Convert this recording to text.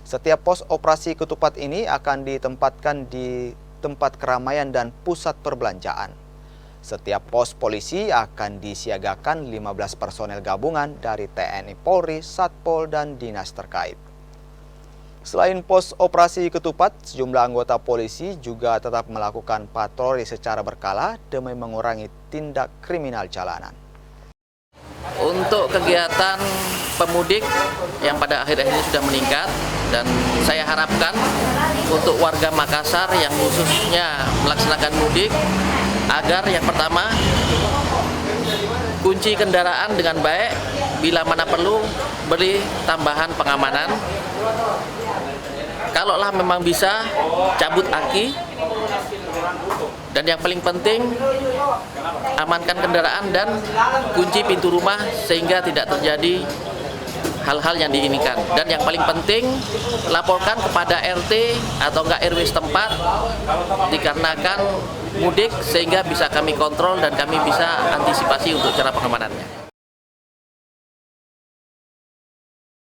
Setiap pos operasi ketupat ini akan ditempatkan di tempat keramaian dan pusat perbelanjaan. Setiap pos polisi akan disiagakan 15 personel gabungan dari TNI Polri, Satpol, dan dinas terkait. Selain pos operasi ketupat, sejumlah anggota polisi juga tetap melakukan patroli secara berkala demi mengurangi tindak kriminal jalanan. Untuk kegiatan pemudik yang pada akhir-akhir ini sudah meningkat, dan saya harapkan untuk warga Makassar yang khususnya melaksanakan mudik agar yang pertama kunci kendaraan dengan baik, bila mana perlu beri tambahan pengamanan. Kalaulah memang bisa cabut aki, dan yang paling penting amankan kendaraan dan kunci pintu rumah sehingga tidak terjadi hal-hal yang diinginkan. Dan yang paling penting laporkan kepada RT atau enggak RW setempat dikarenakan mudik sehingga bisa kami kontrol dan kami bisa antisipasi untuk cara pengamanannya.